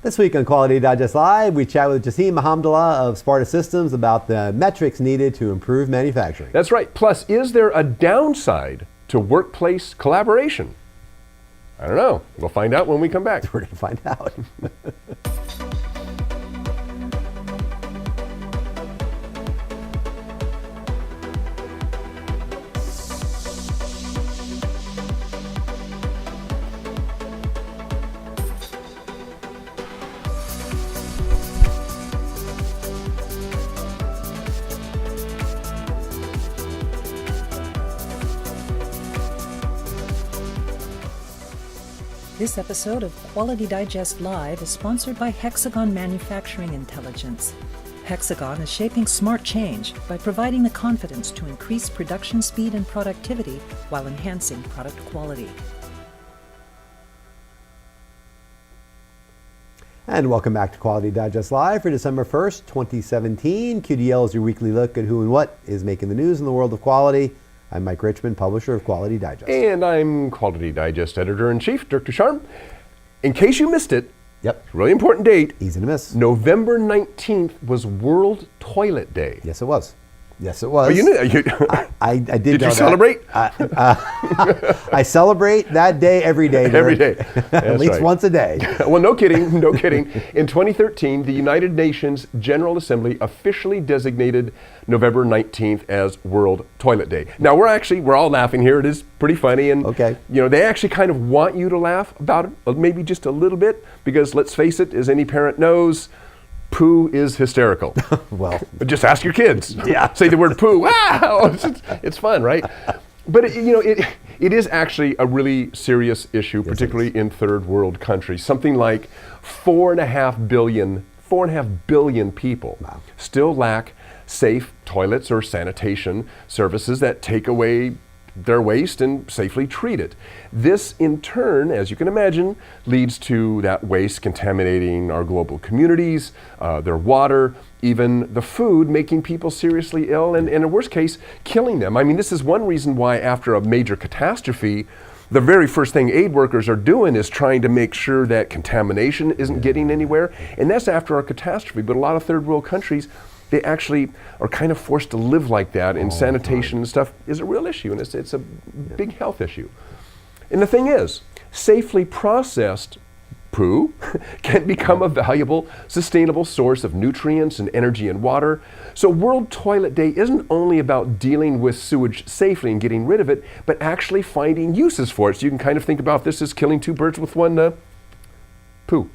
This week on Quality Digest Live, we chat with Jassim Mahamdallah of Sparta Systems about the metrics needed to improve manufacturing. That's right. Plus, is there a downside to workplace collaboration? I don't know. We'll find out when we come back. We're going to find out. This episode of Quality Digest Live is sponsored by Hexagon Manufacturing Intelligence. Hexagon is shaping smart change by providing the confidence to increase production speed and productivity while enhancing product quality. And welcome back to Quality Digest Live for December 1st, 2017. QDL is your weekly look at who and what is making the news in the world of quality. I'm Mike Richmond, publisher of Quality Digest. And I'm Quality Digest Editor-in-Chief, Dirk Ducharme. In case you missed it, really important date. Easy to miss. November 19th was World Toilet Day. Yes, it was. Yes, it was. Oh, you knew that. I did Did know you celebrate? I celebrate that day every day. Every day. At least once a day. Well, no kidding, no kidding. In 2013, the United Nations General Assembly officially designated November 19th as World Toilet Day. Now, we're all laughing here. It is pretty funny. And, they actually kind of want you to laugh about it, maybe just a little bit, because let's face it, as any parent knows, poo is hysterical. Well, just ask your kids. Yeah. Say the word poo. Wow! It's fun, right? But it is actually a really serious issue, particularly in third world countries. Something like 4.5 billion people still lack safe toilets or sanitation services that take away their waste and safely treat it. This, in turn, as you can imagine, leads to that waste contaminating our global communities, their water, even the food, making people seriously ill and, in a worst case, killing them. I mean, this is one reason why after a major catastrophe, the very first thing aid workers are doing is trying to make sure that contamination isn't getting anywhere. And that's after a catastrophe. But a lot of third world countries, they actually are kind of forced to live like that, and sanitation and stuff is a real issue, and it's a big health issue. And the thing is, safely processed poo can become a valuable, sustainable source of nutrients and energy and water. So World Toilet Day isn't only about dealing with sewage safely and getting rid of it, but actually finding uses for it. So you can kind of think about this as killing two birds with one poo.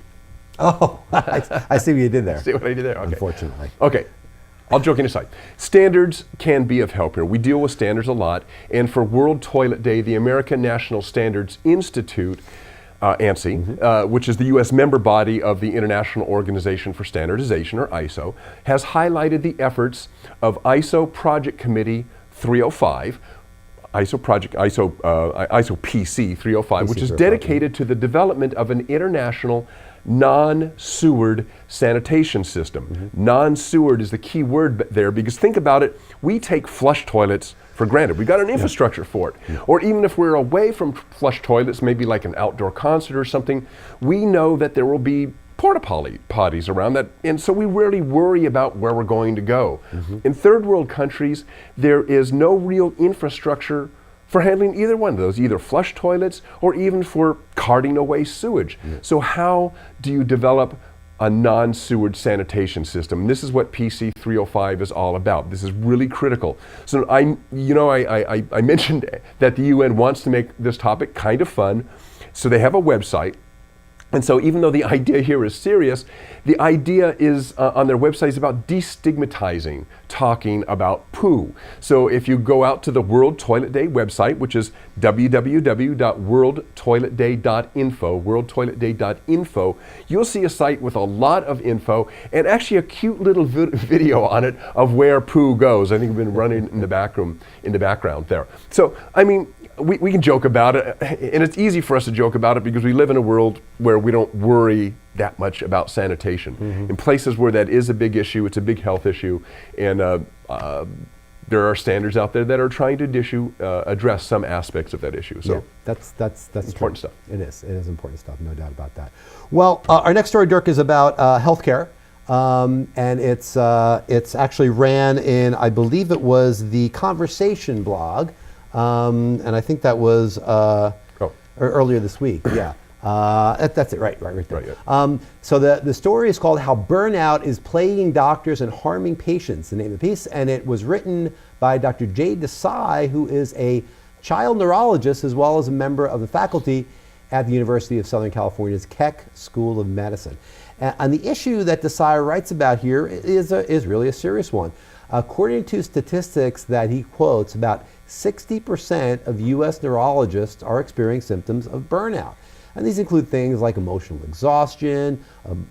Oh, I see what you did there. See what I did there? Okay. Unfortunately. Okay. All joking aside, standards can be of help here. We deal with standards a lot, and for World Toilet Day, the American National Standards Institute, ANSI, which is the U.S. member body of the International Organization for Standardization, or ISO, has highlighted the efforts of ISO Project Committee 305, ISO PC 305, which is dedicated to the development of an international non-sewered sanitation system. Non-sewered is the key word there, because think about it, we take flush toilets for granted. We've got an infrastructure for it. Or even if we're away from flush toilets, maybe like an outdoor concert or something, we know that there will be porta potties around that, and so we rarely worry about where we're going to go. In third world countries, there is no real infrastructure for handling either one of those, either flush toilets or even for carting away sewage. So how do you develop a non-sewage sanitation system? And this is what PC 305 is all about. This is really critical. So I mentioned that the UN wants to make this topic kind of fun, so they have a website. And so even though the idea here is serious, the idea is on their website is about destigmatizing talking about poo. So if you go out to the World Toilet Day website, which is www.worldtoiletday.info, worldtoiletday.info, you'll see a site with a lot of info and actually a cute little video on it of where poo goes. I think we've been running in the background there. So, I mean, we can joke about it, and it's easy for us to joke about it because we live in a world where we don't worry that much about sanitation. In places where that is a big issue, it's a big health issue, and there are standards out there that are trying to address some aspects of that issue. So yeah, that's important true. stuff. It is important stuff, no doubt about that. Well, our next story, Dirk, is about healthcare, and it's actually ran in, I believe it was the Conversation blog, and I think that was earlier this week. Yeah. That's it, right there. Right, yeah. So the story is called "How Burnout is Plaguing Doctors and Harming Patients," the name of the piece, and it was written by Dr. Jay Desai, who is a child neurologist as well as a member of the faculty at the University of Southern California's Keck School of Medicine. And the issue that Desai writes about here is really a serious one. According to statistics that he quotes, about 60% of U.S. neurologists are experiencing symptoms of burnout. And these include things like emotional exhaustion,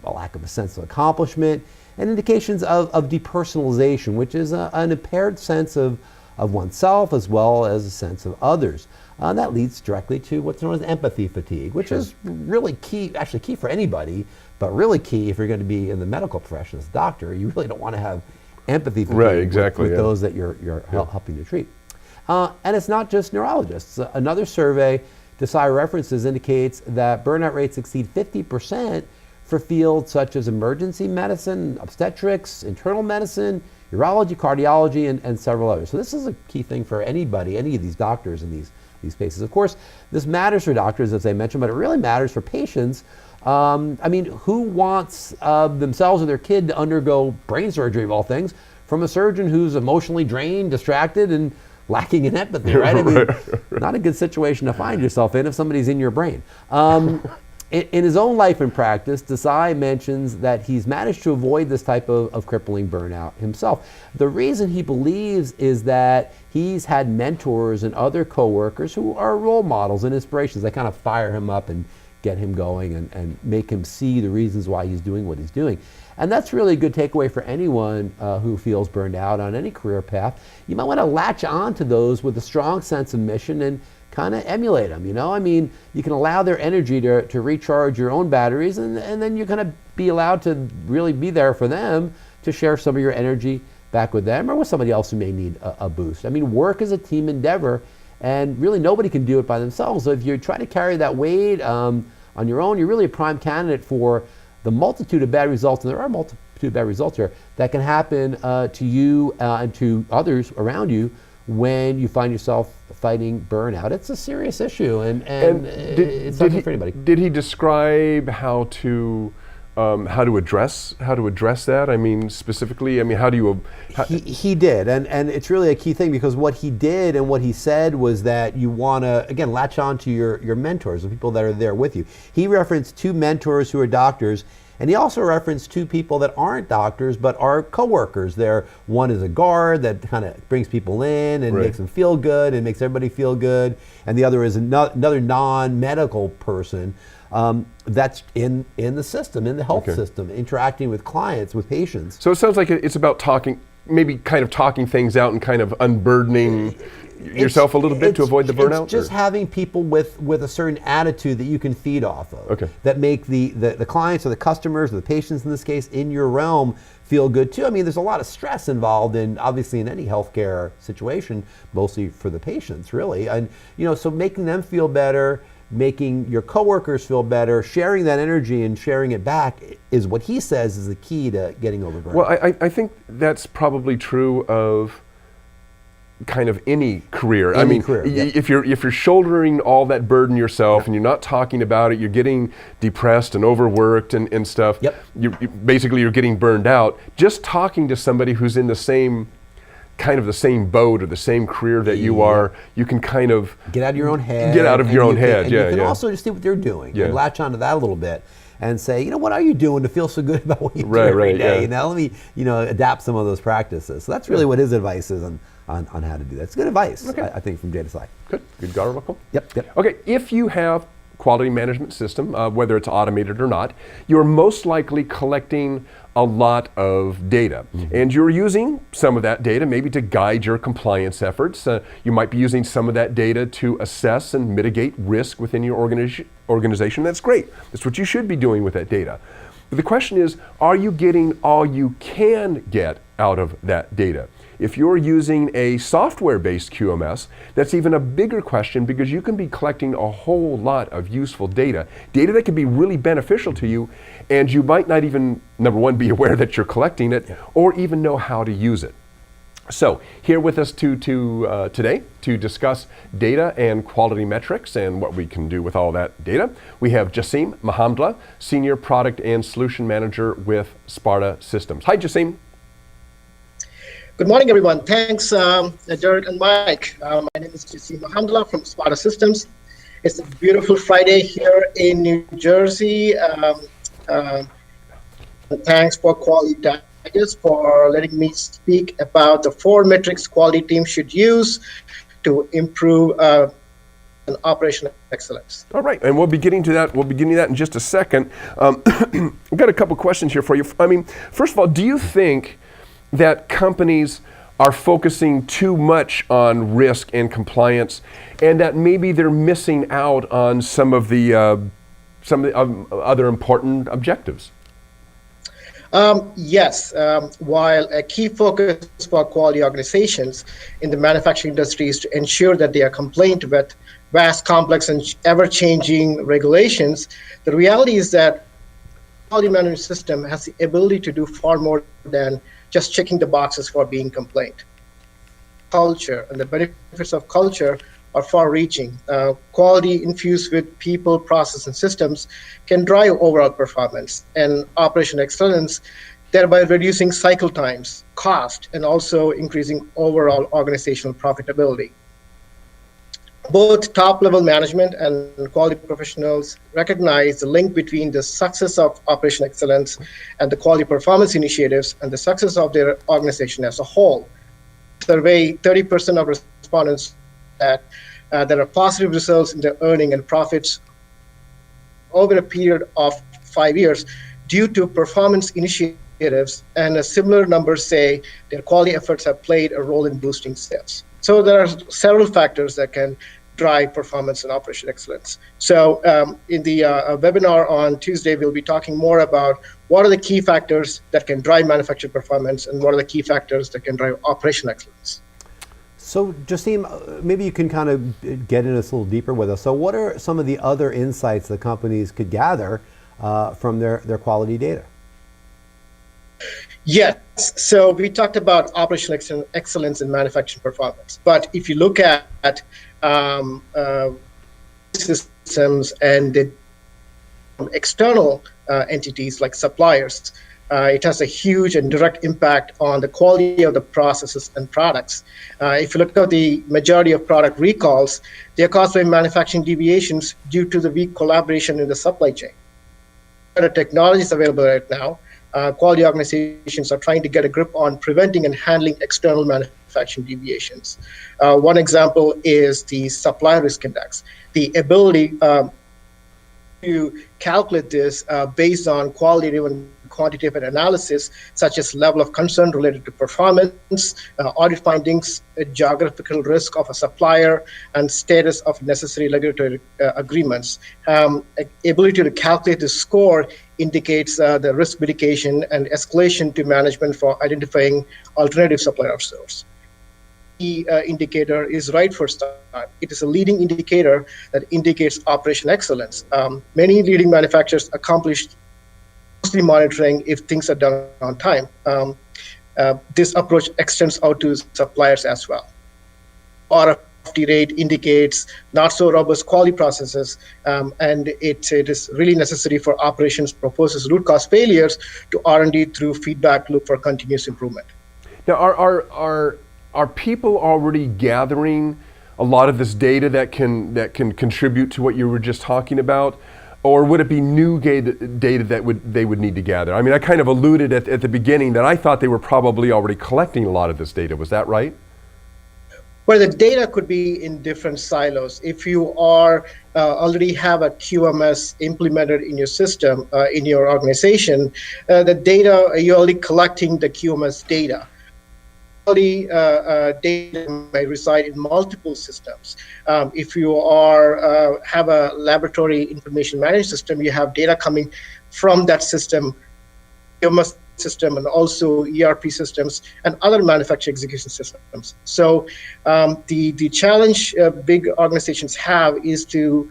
a lack of a sense of accomplishment, and indications of depersonalization, which is an impaired sense of oneself as well as a sense of others. That leads directly to what's known as empathy fatigue, which is really key, actually key for anybody, but really key if you're going to be in the medical profession as a doctor. You really don't want to have empathy fatigue with those that you're helping to treat. And it's not just neurologists. Another survey Desai references indicates that burnout rates exceed 50% for fields such as emergency medicine, obstetrics, internal medicine, urology, cardiology, and several others. So this is a key thing for anybody, any of these doctors in these spaces. Of course, this matters for doctors, as I mentioned, but it really matters for patients. I mean, who wants themselves or their kid to undergo brain surgery of all things from a surgeon who's emotionally drained, distracted, and lacking in empathy, right? I mean, not a good situation to find yourself in if somebody's in your brain. In his own life and practice, Desai mentions that he's managed to avoid this type of crippling burnout himself. The reason he believes is that he's had mentors and other coworkers who are role models and inspirations that kind of fire him up and get him going and make him see the reasons why he's doing what he's doing. And that's really a good takeaway for anyone who feels burned out on any career path. You might want to latch on to those with a strong sense of mission and kind of emulate them, you know? I mean, you can allow their energy to recharge your own batteries, and then you're going to be allowed to really be there for them to share some of your energy back with them or with somebody else who may need a boost. I mean, work is a team endeavor, and really nobody can do it by themselves. So if you try to carry that weight on your own, you're really a prime candidate for the multitude of bad results, and there are a multitude of bad results here, that can happen to you and to others around you when you find yourself fighting burnout. It's a serious issue, and it's not good for anybody. Did he describe how to address that? I mean, specifically, I mean, how do you? He did, and it's really a key thing, because what he did and what he said was that you want to, again, latch on to your mentors, the people that are there with you. He referenced 2 mentors who are doctors, and he also referenced 2 people that aren't doctors but are coworkers. One is a guard that kind of brings people in and makes them feel good and makes everybody feel good, and the other is another non-medical person that's in the system, in the health system, interacting with clients, with patients. So it sounds like it's about talking things out and kind of unburdening yourself a little bit to avoid the burnout? It's just having people with a certain attitude that you can feed off of, that make the clients or the customers or the patients in this case in your realm feel good too. I mean, there's a lot of stress involved obviously in any healthcare situation, mostly for the patients really. And so making them feel better, making your coworkers feel better, sharing that energy and sharing it back is what he says is the key to getting over burnout. Well, I think that's probably true of kind of any career. If you're shouldering all that burden yourself and you're not talking about it, you're getting depressed and overworked and stuff. You're getting burned out. Just talking to somebody who's in the same boat or the same career that you are, you can kind of get out of your own head. You can also just see what they're doing and latch onto that a little bit and say, what are you doing to feel so good about what you do every day? Let me, adapt some of those practices. So that's really what his advice is on how to do that. It's good advice, I think, from Jay Desai. Good article. Yep. Okay, if you have quality management system, whether it's automated or not, you're most likely collecting a lot of data. And you're using some of that data maybe to guide your compliance efforts. You might be using some of that data to assess and mitigate risk within your organization. That's great. That's what you should be doing with that data. But the question is, are you getting all you can get out of that data? If you're using a software-based QMS, that's even a bigger question because you can be collecting a whole lot of useful data that can be really beneficial to you, and you might not even, number one, be aware that you're collecting it, or even know how to use it. So here with us today to discuss data and quality metrics and what we can do with all that data, we have Jassim Mahamdla, Senior Product and Solution Manager with Sparta Systems. Hi, Jassim. Good morning, everyone. Thanks, Jared and Mike. My name is Jassim Mahamdla from Sparta Systems. It's a beautiful Friday here in New Jersey. Thanks for Quality Digest for letting me speak about the 4 metrics quality team should use to improve an operational excellence. All right, and we'll be getting to that. We'll be getting to that in just a second. I've got a couple questions here for you. I mean, first of all, do you think that companies are focusing too much on risk and compliance, and that maybe they're missing out on some of the other important objectives? Yes, while a key focus for quality organizations in the manufacturing industry is to ensure that they are compliant with vast, complex, and ever-changing regulations, the reality is that quality management system has the ability to do far more than just checking the boxes for being compliant. Culture and the benefits of culture are far-reaching. Quality infused with people, process, and systems can drive overall performance and operational excellence, thereby reducing cycle times, cost, and also increasing overall organizational profitability. Both top-level management and quality professionals recognize the link between the success of operational excellence and the quality performance initiatives and the success of their organization as a whole. Survey 30% of respondents that there are positive results in their earning and profits over a period of 5 years due to performance initiatives, and a similar number say their quality efforts have played a role in boosting sales. So there are several factors that can drive performance and operational excellence. So in the webinar on Tuesday, we'll be talking more about what are the key factors that can drive manufacturing performance and what are the key factors that can drive operational excellence. So, Jassim, maybe you can kind of get in this a little deeper with us. So what are some of the other insights that companies could gather from their quality data? Yes, so we talked about operational excellence and manufacturing performance. But if you look at systems and the external entities like suppliers, it has a huge and direct impact on the quality of the processes and products. If you look at the majority of product recalls, they are caused by manufacturing deviations due to the weak collaboration in the supply chain. The technology is available right now. Quality organizations are trying to get a grip on preventing and handling external manufacturing deviations. One example is the supplier risk index. The ability to calculate this based on qualitative and quantitative analysis, such as level of concern related to performance, audit findings, geographical risk of a supplier, and status of necessary regulatory agreements. Ability to calculate the score indicates the risk mitigation and escalation to management for identifying alternative supplier source. The indicator is right first time. It is a leading indicator that indicates operational excellence. Many leading manufacturers accomplish closely monitoring if things are done on time. This approach extends out to suppliers as well. RFT rate indicates not so robust quality processes, and it is really necessary for operations proposes root cause failures to R&D through feedback loop for continuous improvement. Now, are people already gathering a lot of this data that can contribute to what you were just talking about? Or would it be new data that they would need to gather? I mean, I kind of alluded at the beginning that I thought they were probably already collecting a lot of this data. Was that right? Well, the data could be in different silos. If you are already have a QMS implemented in your system, in your organization, the data, you're only collecting the QMS data. Data may reside in multiple systems. If you are have a laboratory information management system, you have data coming from that system. QMS system and also ERP systems and other manufacturing execution systems. So the challenge big organizations have is to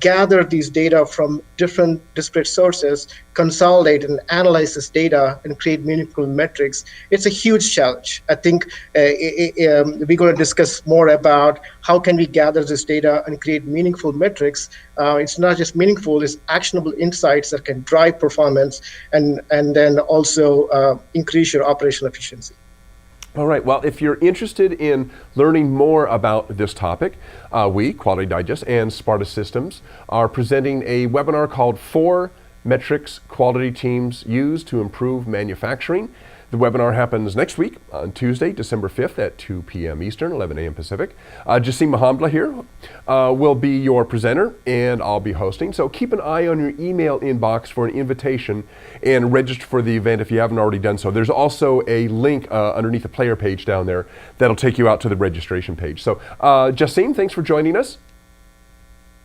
gather these data from different disparate sources, consolidate and analyze this data and create meaningful metrics. It's a huge challenge. I think we're going to discuss more about how can we gather this data and create meaningful metrics. It's not just meaningful, it's actionable insights that can drive performance and then also increase your operational efficiency. All right, well, if you're interested in learning more about this topic, we, Quality Digest and Sparta Systems, are presenting a webinar called 4 Metrics Quality Teams Use to Improve Manufacturing. The webinar happens next week on Tuesday, December 5th at 2 p.m. Eastern, 11 a.m. Pacific. Jassim Mahamdla here will be your presenter, and I'll be hosting. So keep an eye on your email inbox for an invitation and register for the event if you haven't already done so. There's also a link underneath the player page down there that'll take you out to the registration page. So Jassim, thanks for joining us.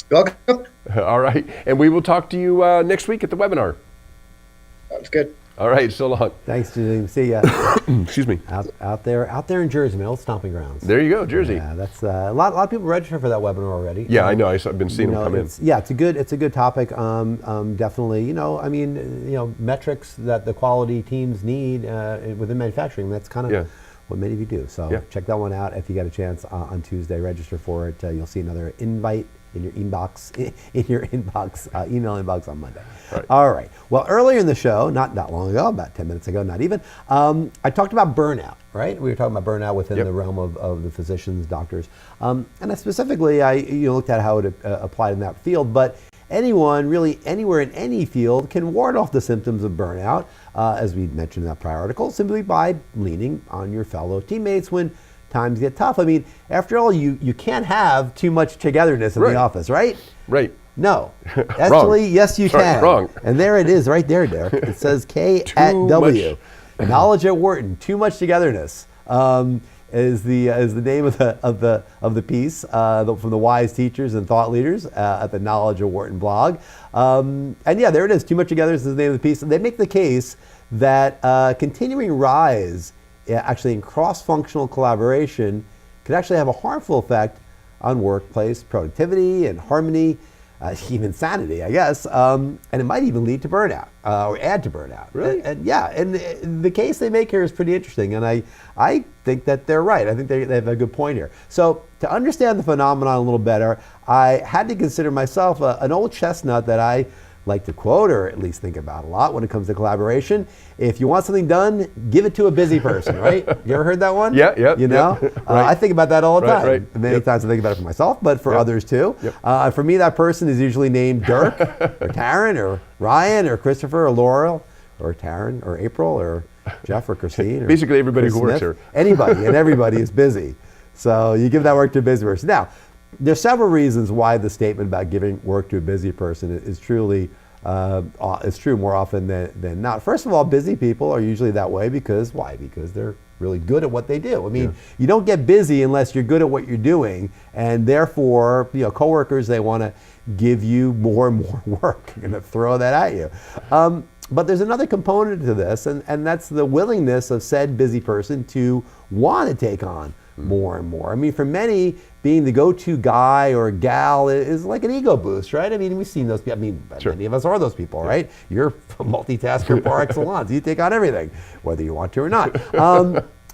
Welcome. All right, and we will talk to you next week at the webinar. Sounds good. All right, so long. Thanks, Jassim. See ya. Excuse me. Out there in Jersey, my old stomping grounds. There you go, Jersey. Yeah, that's a lot of people register for that webinar already. Yeah, I know. I've been seeing them come in. Yeah, it's a good topic. Definitely, metrics that the quality teams need within manufacturing. That's kind of what many of you do. So check that one out if you get a chance on Tuesday. Register for it. You'll see another invite in your inbox, email inbox on Monday. Right. All right. Well, earlier in the show, not that long ago, about 10 minutes ago, not even, I talked about burnout, right? We were talking about burnout within the realm of the physicians, doctors. And I specifically, I looked at how it applied in that field, but anyone really anywhere in any field can ward off the symptoms of burnout, as we mentioned in that prior article, simply by leaning on your fellow teammates when times get tough. I mean, after all, you can't have too much togetherness in the office, right? Right. No. Actually, yes, you can. Wrong. And there it is right there, Derek. It says K at W. Knowledge at Wharton. Too much togetherness is the name of the piece from the wise teachers and thought leaders at the Knowledge at Wharton blog. And yeah, there it is. Too much togetherness is the name of the piece. And they make the case that continuing rise actually in cross-functional collaboration could actually have a harmful effect on workplace productivity and harmony, even sanity, I guess, and it might even lead to burnout or add to burnout. Really? And the case they make here is pretty interesting, and I think that they're right. I think they have a good point here. So to understand the phenomenon a little better, I had to consider myself an old chestnut that I like to quote, or at least think about a lot when it comes to collaboration. If you want something done, give it to a busy person, right? You ever heard that one? Yeah. Right. I think about that all the time. Many times I think about it for myself, but for others too. For me, that person is usually named Dirk, or Taryn, or Ryan, or Christopher, or Laurel, or Taryn, or April, or Jeff, or Christine. Or basically everybody Chris who works Smith. here. Anybody and everybody is busy. So you give that work to a busy person. Now, there's several reasons why the statement about giving work to a busy person is truly is true more often than not. First of all, busy people are usually that way because why? Because they're really good at what they do. I mean, you don't get busy unless you're good at what you're doing, and therefore, coworkers, they want to give you more and more work and throw that at you. But there's another component to this, and that's the willingness of said busy person to want to take on more and more. I mean, for many, being the go-to guy or gal is like an ego boost, right? I mean, we've seen those people. I mean, many of us are those people, right? You're a multitasker par excellence. You take on everything, whether you want to or not.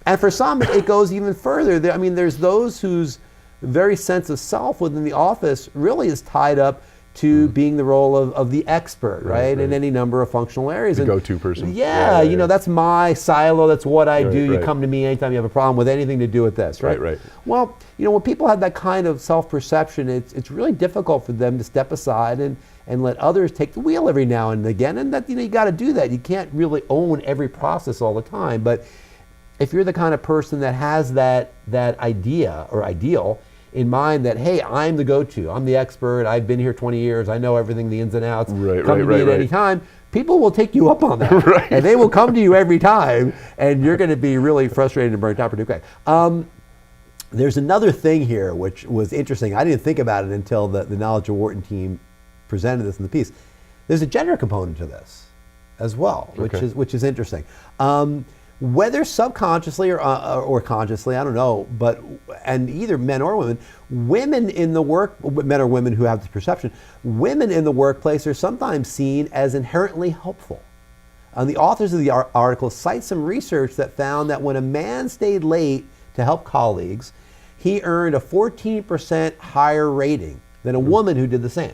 And for some, it goes even further. I mean, there's those whose very sense of self within the office really is tied up to being the role of the expert, right? In any number of functional areas. The go-to person. Yeah, that's my silo, that's what I do. You come to me anytime you have a problem with anything to do with this, right? Right. Well, when people have that kind of self-perception, it's really difficult for them to step aside and let others take the wheel every now and again. And that, you got to do that. You can't really own every process all the time. But if you're the kind of person that has that idea or ideal in mind that, hey, I'm the go-to, I'm the expert, I've been here 20 years, I know everything, the ins and outs, come to me at any time, people will take you up on that. And they will come to you every time, and you're going to be really frustrated and burnt out pretty quick. There's another thing here which was interesting. I didn't think about it until the Knowledge at Wharton team presented this in the piece. There's a gender component to this. as well, Okay. which is interesting. Whether subconsciously or consciously, I don't know, and either men or women, men or women who have this perception, women in the workplace are sometimes seen as inherently helpful. The authors of the article cite some research that found that when a man stayed late to help colleagues, he earned a 14% higher rating than a woman who did the same.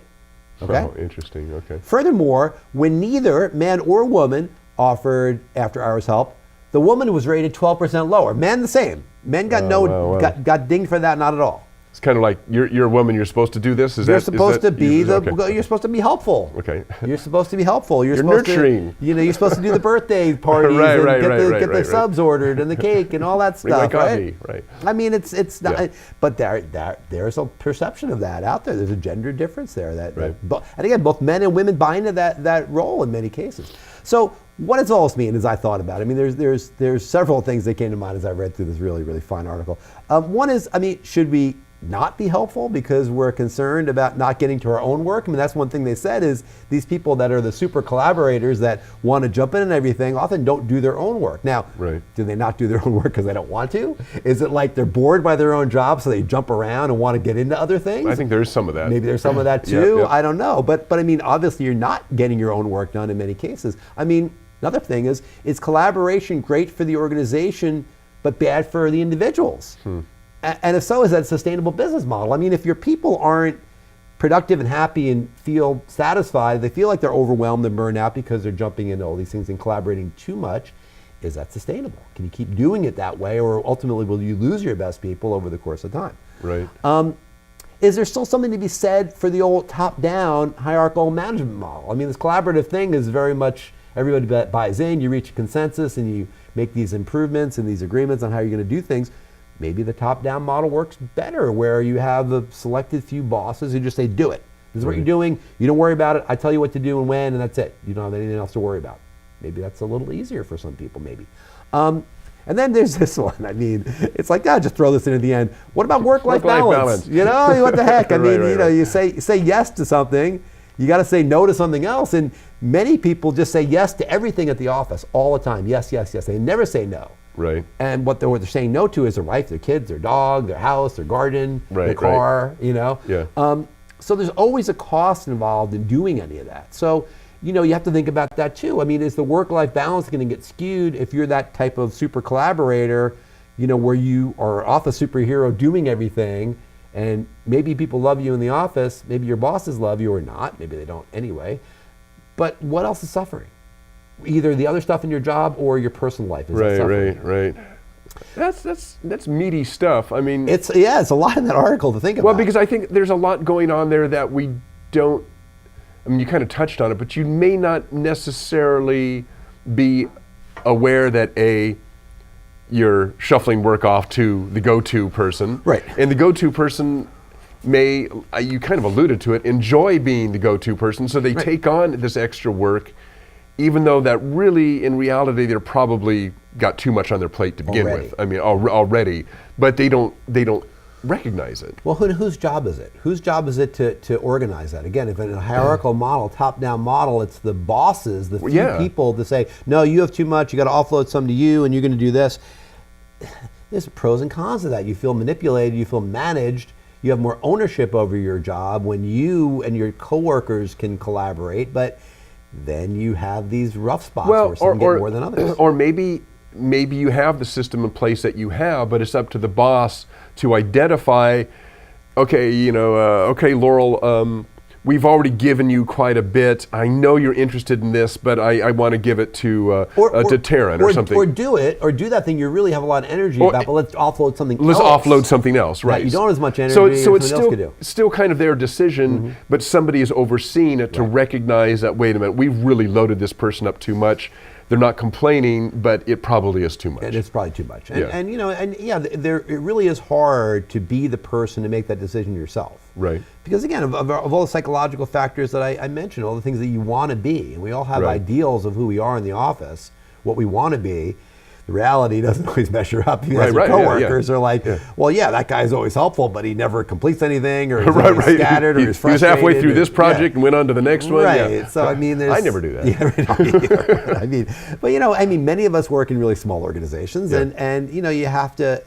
Okay? Oh, interesting. Okay. Furthermore, when neither man or woman offered after-hours help, the woman was rated 12% lower. Men the same. Men got wow. got dinged for that, not at all. It's kind of like you're a woman. You're supposed to do this. You're supposed to be okay. You're supposed to be helpful. Okay. You're supposed to be helpful. You're supposed nurturing. To, you're supposed to do the birthday parties and get the subs ordered and the cake and all that stuff. Bring my coffee, right? I mean, it's not. Yeah. But there's a perception of that out there. There's a gender difference there. Right. And again, both men and women buy into that role in many cases. So what does all this mean? As I thought about it, I mean, there's several things that came to mind as I read through this really fine article. One is, I mean, should we not be helpful because we're concerned about not getting to our own work? I mean, that's one thing they said is these people that are the super collaborators that want to jump in and everything often don't do their own work. Now, do they not do their own work because they don't want to? Is it like they're bored by their own job so they jump around and want to get into other things? I think there's some of that. Maybe there's some of that too. Yep. I don't know. But I mean, obviously you're not getting your own work done in many cases. I mean, another thing is collaboration great for the organization but bad for the individuals? And if so, is that a sustainable business model? I mean, if your people aren't productive and happy and feel satisfied, they feel like they're overwhelmed and burned out because they're jumping into all these things and collaborating too much, is that sustainable? Can you keep doing it that way, or ultimately will you lose your best people over the course of time? Right. Is there still something to be said for the old top-down hierarchical management model? I mean, this collaborative thing is very much everybody buys in, you reach a consensus and you make these improvements and these agreements on how you're going to do things. Maybe the top-down model works better where you have a selected few bosses who just say, do it. This is what you're doing. You don't worry about it. I tell you what to do and when, and that's it. You don't have anything else to worry about. Maybe that's a little easier for some people, maybe. And then there's this one. I mean, it's like, just throw this in at the end. What about work-life balance? You know, what the heck? I mean, you say yes to something. You got to say no to something else. And many people just say yes to everything at the office all the time. Yes, yes, yes. They never say no. Right. And what they're saying no to is their wife, their kids, their dog, their house, their garden, their car, you know. Yeah. So there's always a cost involved in doing any of that. So, you know, you have to think about that too. I mean, is the work-life balance going to get skewed if you're that type of super collaborator, you know, where you are off a superhero doing everything, and maybe people love you in the office, maybe your bosses love you or not, maybe they don't anyway, but what else is suffering? Either the other stuff in your job or your personal life is suffering. Right. That's meaty stuff. I mean, it's a lot in that article to think about. Well, because I think there's a lot going on there that we don't. I mean, you kind of touched on it, but you may not necessarily be aware that you're shuffling work off to the go-to person, right? And the go-to person may, you kind of alluded to it, enjoy being the go-to person, so they take on this extra work, even though that really, in reality, they're probably got too much on their plate to begin with. I mean, already, but they don't recognize it. Well, whose job is it? Whose job is it to organize that? Again, if in a hierarchical model, top-down model, it's the bosses, the few people to say, no, you have too much, you got to offload some to you, and you're going to do this. There's pros and cons to that. You feel manipulated, you feel managed, you have more ownership over your job when you and your coworkers can collaborate, but then you have these rough spots where some get more than others. Or maybe you have the system in place that you have, but it's up to the boss to identify, okay, Laurel, we've already given you quite a bit. I know you're interested in this, but I want to give it to Taryn or something. Or do that thing you really have a lot of energy about, but let's offload something else. Let's offload something else, right. You don't have as much energy so as it's someone else could do. Still kind of their decision, but somebody is overseeing it to recognize that, wait a minute, we've really loaded this person up too much. They're not complaining, but it probably is too much. It's probably too much. It really is hard to be the person to make that decision yourself. Right. Because again, of all the psychological factors that I mentioned, all the things that you want to be, and we all have ideals of who we are in the office, what we want to be, the reality doesn't always measure up because Right, your yeah, coworkers are like, well, yeah, that guy's always helpful, but he never completes anything, or he's always scattered, or he's frustrated. He was halfway through this project and went on to the next one. Right. Yeah. So I mean, I never do that. Yeah, I mean, but many of us work in really small organizations, and you have to.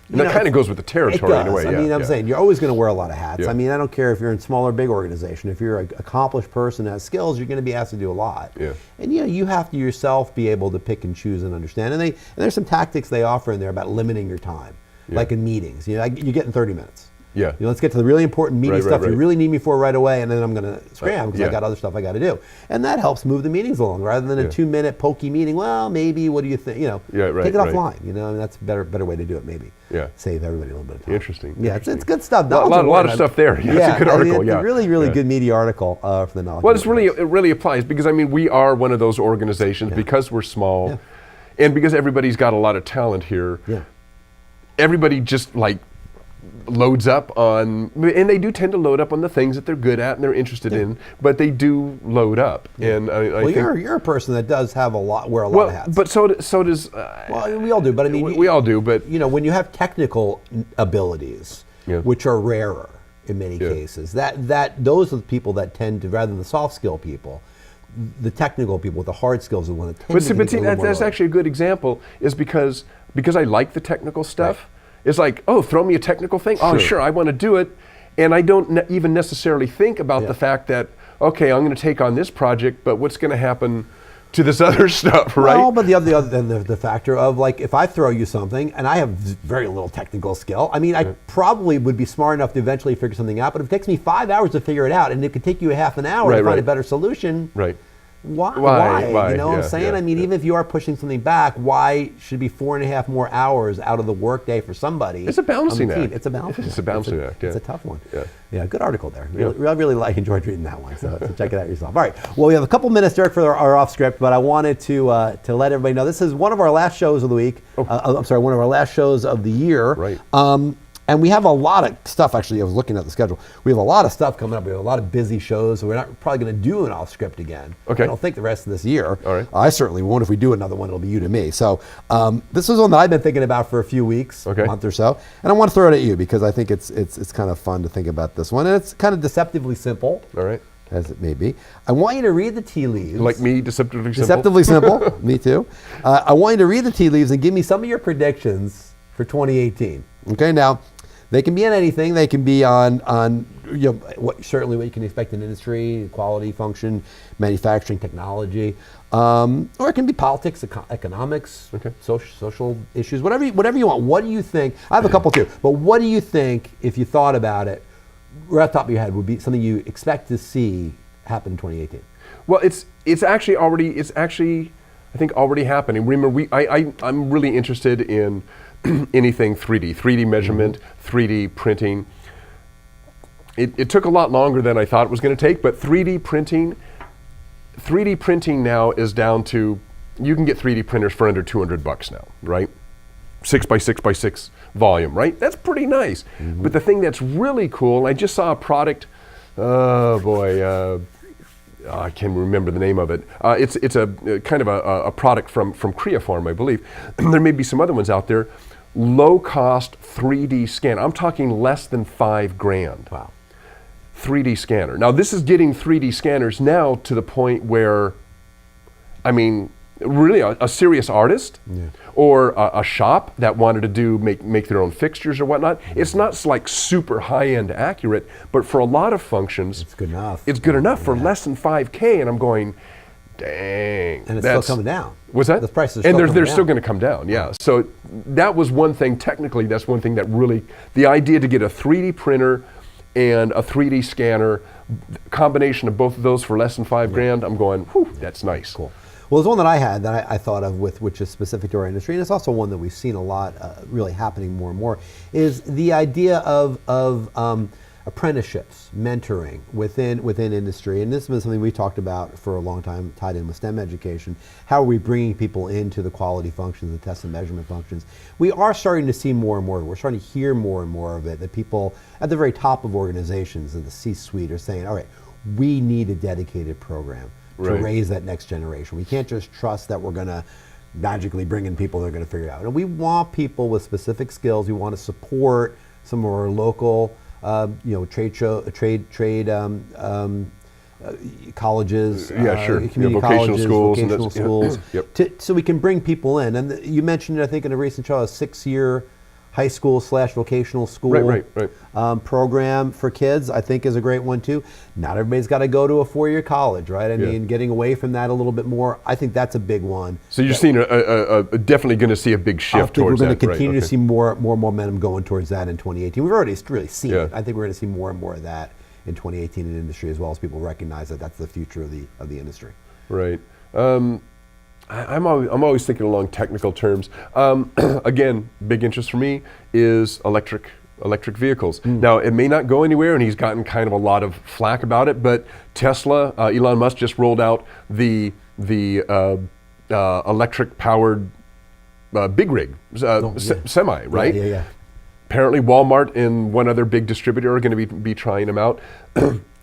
And that kind of goes with the territory in a way. I mean, I'm saying you're always going to wear a lot of hats. Yeah. I mean, I don't care if you're in small or big organization. If you're an accomplished person that has skills, you're going to be asked to do a lot. Yeah. And you have to yourself be able to pick and choose and understand. And there's some tactics they offer in there about limiting your time, like in meetings. You get in 30 minutes. Yeah. Let's get to the really important meeting stuff you right. really need me for right away, and then I'm going to scram because I got other stuff I got to do. And that helps move the meetings along rather than a 2-minute pokey meeting. Well, maybe, what do you think? Take it offline. And that's a better way to do it, maybe. Yeah. Save everybody a little bit of time. Interesting. Yeah, it's good stuff. A lot of stuff there. Yeah, it's a good article. It's a really good media article for the knowledge. Well, it really applies because we are one of those organizations because we're small, and because everybody's got a lot of talent here. Yeah. Everybody just loads up on, and they do tend to load up on the things that they're good at and they're interested in, but they do load up. And I think you're a person that does have wear a lot of hats. But so does. Well, we all do. But I mean, we all do. But when you have technical abilities, which are rarer in many cases, that those are the people that tend to, rather than the soft skill people, the technical people with the hard skills are the one that tend to. But see, that's actually a good example, is because I like the technical stuff. Right. It's like, oh, throw me a technical thing. Oh, sure, I want to do it, and I don't even necessarily think about the fact that, okay, I'm going to take on this project, but what's going to happen to this other stuff, right? Well, but the factor of, like, if I throw you something and I have very little technical skill, I mean, I probably would be smart enough to eventually figure something out. But if it takes me 5 hours to figure it out, and it could take you a half an hour to find a better solution, right? Why? You know what I'm saying? I mean, even if you are pushing something back, why should it be 4.5 more hours out of the workday for somebody? It's a balancing act. It's a balancing act. It's a balancing act. It's a tough one. Yeah, good article there. I really enjoyed reading that one. So check it out yourself. All right. Well, we have a couple minutes, Derek, for our off script, but I wanted to let everybody know this is one of our last shows of the week. One of our last shows of the year. Right. And we have a lot of stuff, actually. I was looking at the schedule. We have a lot of stuff coming up. We have a lot of busy shows, so we're not probably going to do an off script again. Okay. I don't think the rest of this year. All right. I certainly won't. If we do another one, it'll be you to me. So this is one that I've been thinking about for a few weeks, a month or so. And I want to throw it at you because I think it's kind of fun to think about this one. And it's kind of deceptively simple. All right. As it may be. I want you to read the tea leaves. Like me, deceptively simple? Deceptively simple. Me too. I want you to read the tea leaves and give me some of your predictions for 2018. Okay, now, they can be on anything. They can be on certainly what you can expect in industry, quality, function, manufacturing, technology, or it can be politics, economics, social issues, whatever you want. What do you think? I have a couple too, but what do you think, if you thought about it, right off the top of your head, would be something you expect to see happen in 2018? Well, it's actually I think already happening. Remember, I'm really interested in anything 3D measurement, 3D printing. It took a lot longer than I thought it was going to take, but 3D printing now is down to, you can get 3D printers for under $200 now, right? 6x6x6 volume, right? That's pretty nice. But the thing that's really cool, I just saw a product, I can't remember the name of it. It's a kind of a product from Creaform, I believe. There may be some other ones out there. Low cost 3D scan. I'm talking less than $5,000. Wow. 3D scanner. Now this is getting 3D scanners now to the point where, I mean, really a serious artist or a shop that wanted to make their own fixtures or whatnot. It's not like super high-end accurate, but for a lot of functions, it's good enough. It's good enough for less than $5,000, and I'm going, dang. And it's still coming down. What's that? The prices are still coming down. They're still going to come down, yeah. So that was one thing, technically, that's one thing that really, the idea to get a 3D printer and a 3D scanner, combination of both of those for less than $5,000, I'm going, whew, that's nice. Cool. Well, there's one that I had that I thought of which is specific to our industry, and it's also one that we've seen a lot really happening more and more, is the idea of apprenticeships, mentoring within industry. And this has been something we talked about for a long time, tied in with STEM education. How are we bringing people into the quality functions, the test and measurement functions? We are starting to see more and more. We're starting to hear more and more of it, that people at the very top of organizations in the C-suite are saying, all right, we need a dedicated program to raise that next generation. We can't just trust that we're going to magically bring in people that are going to figure it out. And we want people with specific skills. We want to support some of our local, colleges, vocational community colleges, schools, vocational schools, so we can bring people in. And you mentioned, I think, in a recent show, a 6-year high school / vocational school program for kids, I think is a great one too. Not everybody's got to go to a 4-year college, right? I mean, getting away from that a little bit more, I think that's a big one. So you're seeing definitely going to see a big shift towards that. I think we're going to continue to see more momentum going towards that in 2018. We've already really seen it. I think we're going to see more and more of that in 2018 in the industry, as well as people recognize that that's the future of the industry. Right. I'm always thinking along technical terms. Again, big interest for me is electric vehicles. Now, it may not go anywhere, and he's gotten kind of a lot of flack about it, but Tesla, Elon Musk just rolled out the electric powered big rig, semi, right? Yeah. Apparently Walmart and one other big distributor are going to be trying them out.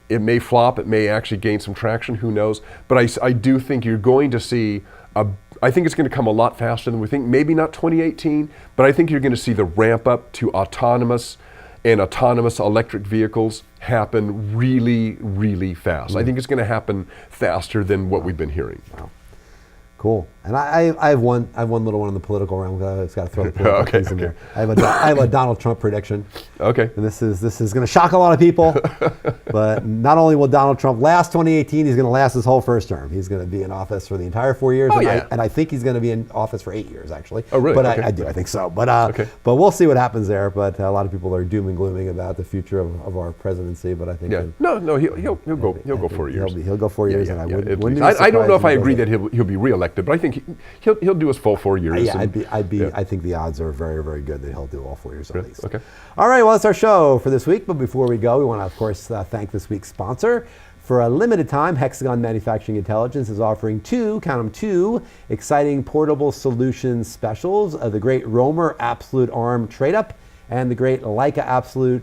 It may flop, it may actually gain some traction, who knows? But I do think you're going to see, I think it's going to come a lot faster than we think. Maybe not 2018, but I think you're going to see the ramp up to autonomous electric vehicles happen really, really fast. I think it's going to happen faster than what we've been hearing. Wow. Cool. And I have one little one in the political realm. I just got to throw the political piece in there. I have a Donald Trump prediction. Okay. And this is going to shock a lot of people. But not only will Donald Trump last 2018, he's going to last his whole first term. He's going to be in office for the entire 4 years. And I think he's going to be in office for 8 years, actually. Oh, really? But okay. I think so. But but we'll see what happens there. But a lot of people are doom and glooming about the future of our presidency. But I think no, he'll go 4 years. He'll go 4 years, and I wouldn't be I don't know if I agree that he'll be reelected, but I think he'll do his full 4 years. Yeah, I think the odds are very, very good that he'll do all 4 years at least. Okay. All right, well, that's our show for this week. But before we go, we want to, of course, thank this week's sponsor. For a limited time, Hexagon Manufacturing Intelligence is offering two exciting portable solutions specials: the great Romer Absolute Arm Trade-Up and the great Leica Absolute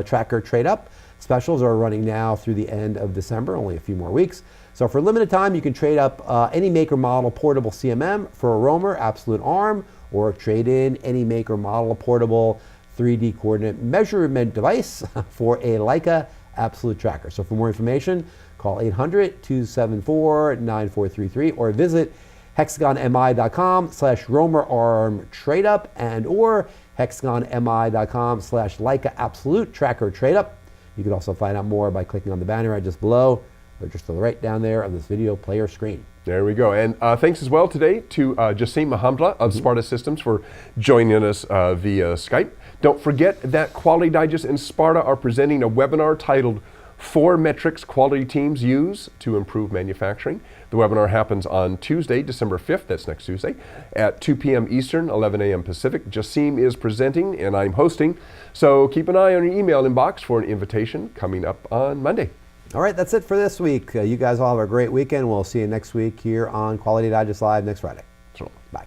Tracker Trade-Up. Specials are running now through the end of December, only a few more weeks. So for a limited time, you can trade up any make or model portable CMM for a Romer Absolute Arm, or trade in any make or model portable 3D coordinate measurement device for a Leica Absolute Tracker. So for more information, call 800-274-9433 or visit hexagonmi.com/RomerArm Trade-Up or hexagonmi.com/Leica Absolute Tracker Trade-Up. You can also find out more by clicking on the banner right just below, or just right down there on this video player screen. There we go. And thanks as well today to Jassim Mahamdla of Sparta Systems for joining us via Skype. Don't forget that Quality Digest and Sparta are presenting a webinar titled 4 Metrics Quality Teams Use to Improve Manufacturing. The webinar happens on Tuesday, December 5th, that's next Tuesday, at 2 p.m. Eastern, 11 a.m. Pacific. Jassim is presenting and I'm hosting, so keep an eye on your email inbox for an invitation coming up on Monday. All right, that's it for this week. You guys all have a great weekend. We'll see you next week here on Quality Digest Live next Friday. Sure. Bye.